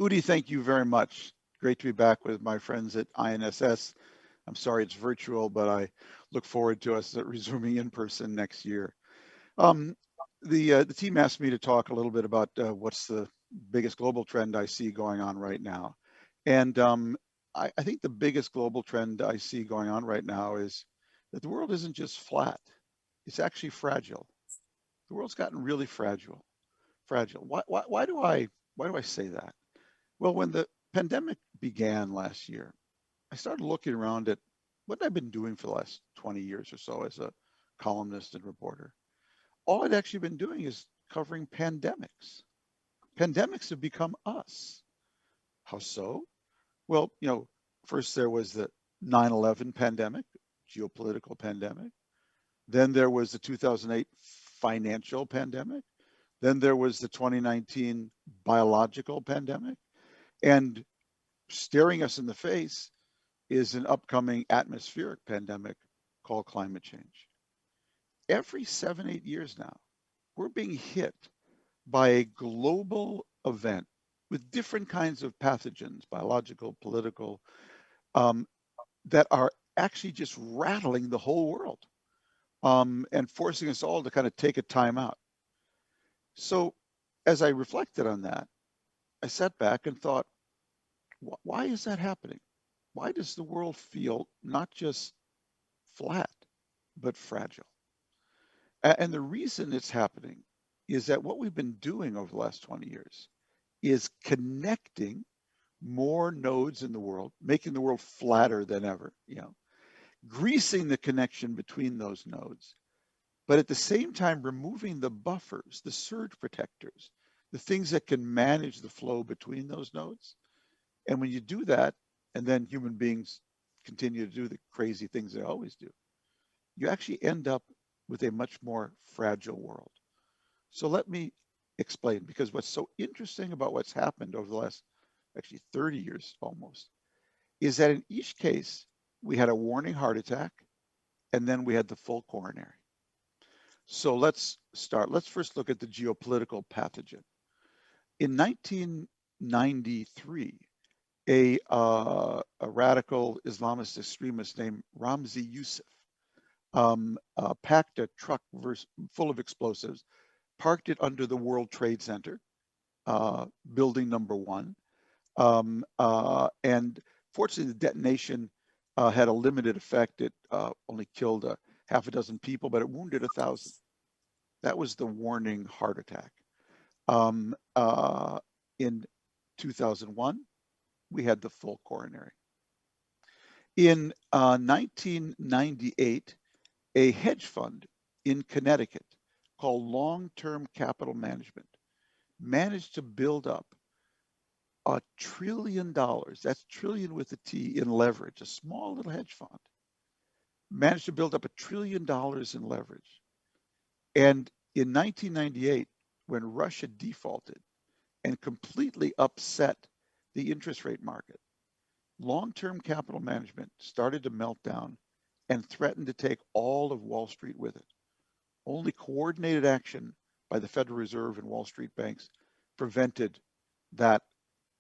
Udi, thank you very much. Great to be back with my friends at INSS. I'm sorry it's virtual, but I look forward to us resuming in person next year. Um, the team asked me to talk a little bit about what's the biggest global trend I see going on right now. And I think the biggest global trend I see going on right now is that the world isn't just flat, it's actually fragile. The world's gotten really fragile. Fragile. Why do I say that? Well, when the pandemic began last year, I started looking around at what I've been doing for the last 20 years or so as a columnist and reporter. All I'd actually been doing is covering pandemics. Pandemics have become us. How so? Well, first there was the 9/11 pandemic, geopolitical pandemic. Then there was the 2008 financial pandemic. Then there was the 2019 biological pandemic. And staring us in the face is an upcoming atmospheric pandemic called climate change. Every 7, 8 years now, we're being hit by a global event with different kinds of pathogens, biological, political, um, that are actually just rattling the whole world and forcing us all to kind of take a time out. So, as I reflected on that, I sat back and thought, why is that happening? Why does the world feel not just flat, but fragile? And the reason it's happening is that what we've been doing over the last 20 years is connecting more nodes in the world, making the world flatter than ever, greasing the connection between those nodes, but at the same time removing the buffers, the surge protectors, the things that can manage the flow between those nodes. And when you do that, and then human beings continue to do the crazy things they always do, you actually end up with a much more fragile world. So let me explain, because what's so interesting about what's happened over the last actually 30 years almost is that in each case, we had a warning heart attack and then we had the full coronary. So let's start. Let's first look at the geopolitical pathogen. In 1993, a radical Islamist extremist named Ramzi Youssef packed a truck full of explosives, parked it under the World Trade Center, building number one. And fortunately, the detonation had a limited effect. It only killed half a dozen people, but it wounded 1,000. That was the warning heart attack. In 2001, we had the full coronary. In 1998, a hedge fund in Connecticut called Long-Term Capital Management managed to build up $1 trillion, that's trillion with a T, in leverage, a small little hedge fund, managed to build up $1 trillion in leverage. And in 1998, when Russia defaulted and completely upset the interest rate market, long-term capital management started to melt down and threatened to take all of Wall Street with it. Only coordinated action by the Federal Reserve and Wall Street banks prevented that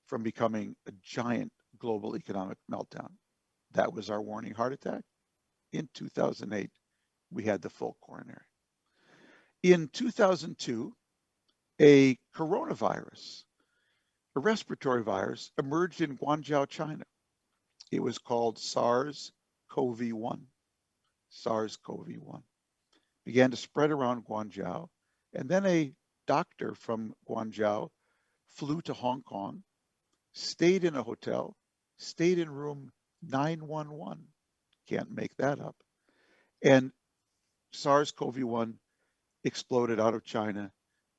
from becoming a giant global economic meltdown. That was our warning heart attack. In 2008, we had the full coronary. In 2002, a coronavirus, a respiratory virus, emerged in Guangzhou, China. It was called SARS-CoV-1. SARS-CoV-1 began to spread around Guangzhou, and then a doctor from Guangzhou flew to Hong Kong, stayed in a hotel, stayed in room 911. Can't make that up. And SARS-CoV-1 exploded out of China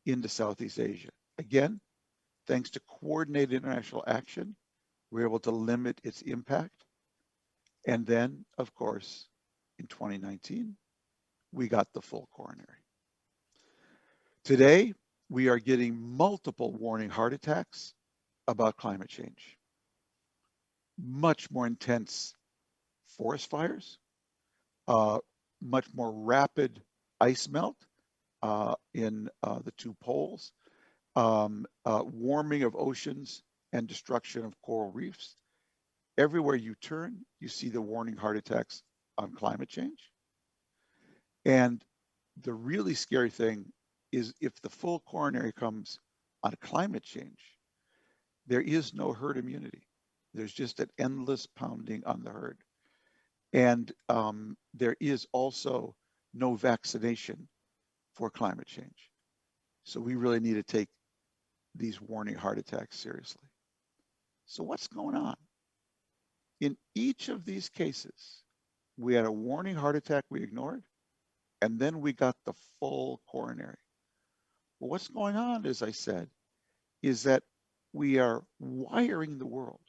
into Southeast Asia. Again, thanks to coordinated international action, we were able to limit its impact. And then, of course, in 2019, we got the full coronary. Today, we are getting multiple warning heart attacks about climate change. Much more intense forest fires, uh, much more rapid ice melt in the two poles, warming of oceans and destruction of coral reefs. Everywhere you turn, you see the warning heart attacks on climate change. And the really scary thing is if the full coronary comes on climate change, there is no herd immunity. There's just an endless pounding on the herd. And there is also no vaccination for climate change. So we really need to take these warning heart attacks seriously. So what's going on? In each of these cases, we had a warning heart attack we ignored, and then we got the full coronary. Well, what's going on, as I said, is that we are wiring the world.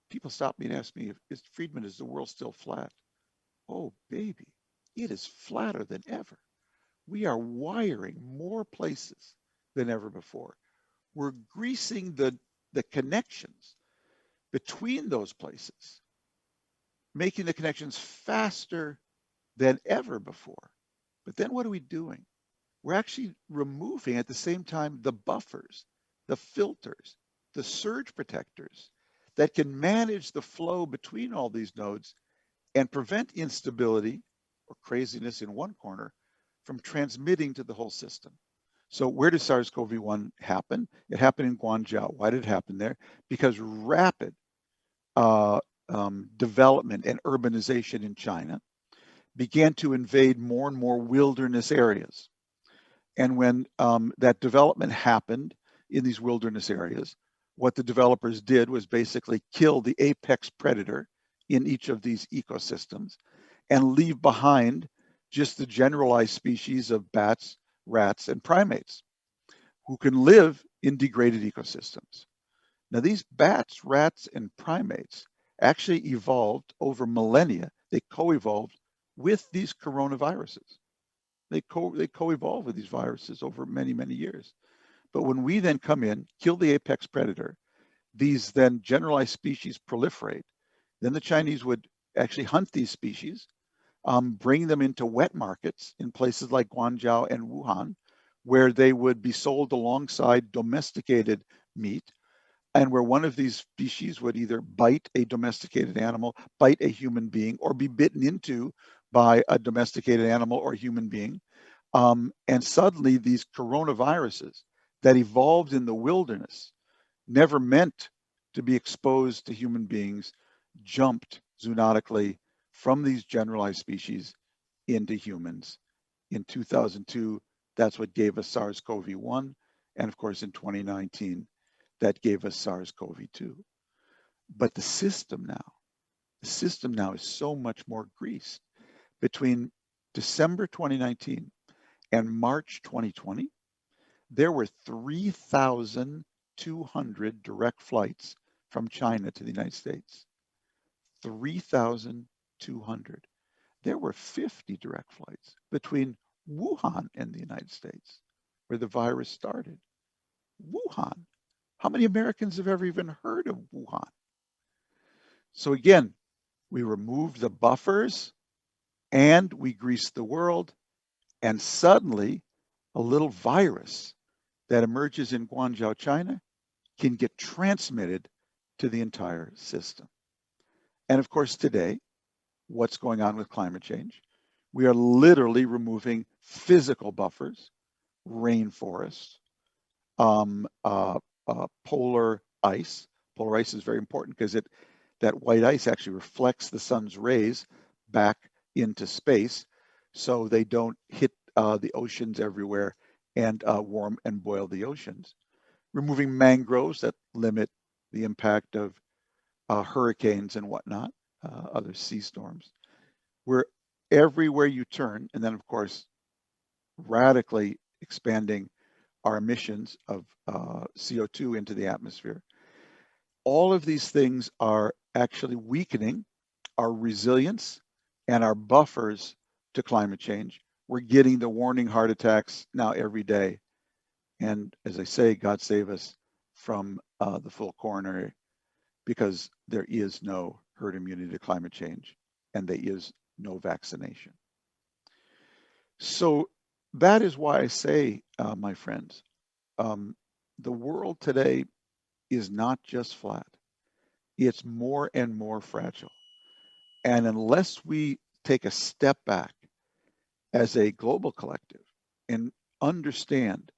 People stop me and ask me, Friedman, is the world still flat? Oh, baby, it is flatter than ever. We are wiring more places than ever before. We're greasing the connections between those places, making the connections faster than ever before. But then what are we doing? We're actually removing at the same time the buffers, the filters, the surge protectors that can manage the flow between all these nodes and prevent instability or craziness in one corner from transmitting to the whole system. So where did SARS-CoV-1 happen? It happened in Guangzhou. Why did it happen there? Because rapid development and urbanization in China began to invade more and more wilderness areas. And when that development happened in these wilderness areas, what the developers did was basically kill the apex predator in each of these ecosystems and leave behind just the generalized species of bats, rats, and primates who can live in degraded ecosystems. Now, these bats, rats, and primates actually evolved over millennia. They co-evolved with these coronaviruses. They co-evolve with these viruses over many, many years. But when we then come in, kill the apex predator, these then generalized species proliferate. Then the Chinese would actually hunt these species, bring them into wet markets in places like Guangzhou and Wuhan, where they would be sold alongside domesticated meat, and where one of these species would either bite a domesticated animal, bite a human being, or be bitten into by a domesticated animal or human being. And suddenly these coronaviruses that evolved in the wilderness, never meant to be exposed to human beings, jumped zoonotically from these generalized species into humans. In 2002, that's what gave us SARS-CoV-1. And of course, in 2019, that gave us SARS-CoV-2. But the system now is so much more greased. Between December 2019 and March 2020, there were 3,200 direct flights from China to the United States. 3,200. There were 50 direct flights between Wuhan and the United States, where the virus started. Wuhan. How many Americans have ever even heard of Wuhan? So again, we removed the buffers and we greased the world, and suddenly a little virus that emerges in Guangzhou, China, can get transmitted to the entire system. And of course, today, what's going on with climate change? We are literally removing physical buffers, rainforests, polar ice. Polar ice is very important because that white ice actually reflects the sun's rays back into space, so they don't hit the oceans everywhere and warm and boil the oceans. Removing mangroves that limit the impact of hurricanes and whatnot, other sea storms. We're everywhere you turn, and then of course, radically expanding our emissions of CO2 into the atmosphere. All of these things are actually weakening our resilience and our buffers to climate change. We're getting the warning heart attacks now every day. And as I say, God save us from the full coronary, because there is no herd immunity to climate change and there is no vaccination. So that is why I say, my friends, the world today is not just flat, it's more and more fragile. And unless we take a step back as a global collective and understand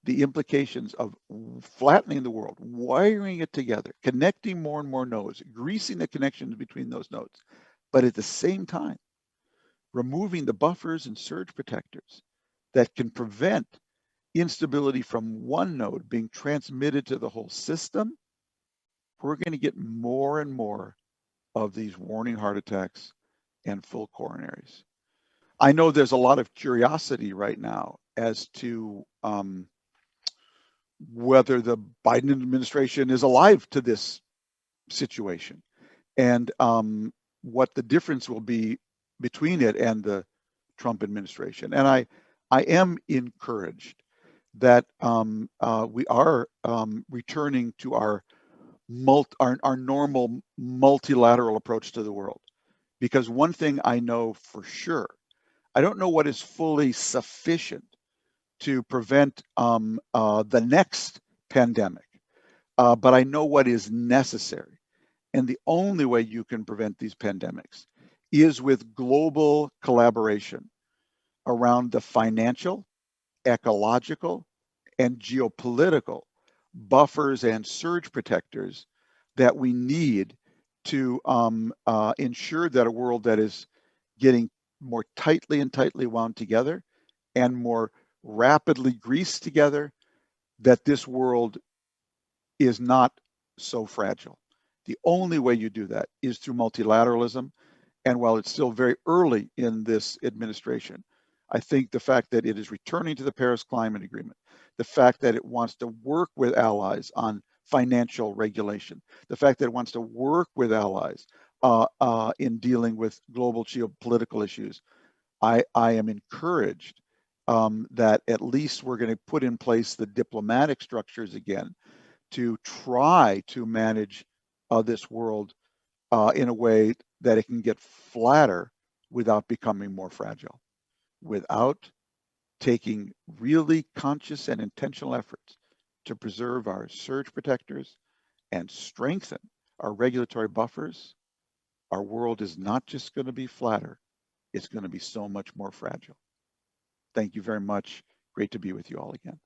the implications of flattening the world, wiring it together, connecting more and more nodes, greasing the connections between those nodes, but at the same time, removing the buffers and surge protectors that can prevent instability from one node being transmitted to the whole system, we're going to get more and more of these warning heart attacks and full coronaries. I know there's a lot of curiosity right now as to whether the Biden administration is alive to this situation and what the difference will be between it and the Trump administration. And I am encouraged that we are returning to our normal multilateral approach to the world. Because one thing I know for sure, I don't know what is fully sufficient to prevent the next pandemic, but I know what is necessary. And the only way you can prevent these pandemics is with global collaboration around the financial, ecological, and geopolitical buffers and surge protectors that we need to ensure that a world that is getting more tightly and tightly wound together and more rapidly greased together, that this world is not so fragile. The only way you do that is through multilateralism. And while it's still very early in this administration, I think the fact that it is returning to the Paris Climate Agreement, the fact that it wants to work with allies on financial regulation, the fact that it wants to work with allies in dealing with global geopolitical issues, I am encouraged that at least we're going to put in place the diplomatic structures again to try to manage this world in a way that it can get flatter without becoming more fragile, without taking really conscious and intentional efforts to preserve our surge protectors and strengthen our regulatory buffers. Our world is not just going to be flatter, it's going to be so much more fragile. Thank you very much. Great to be with you all again.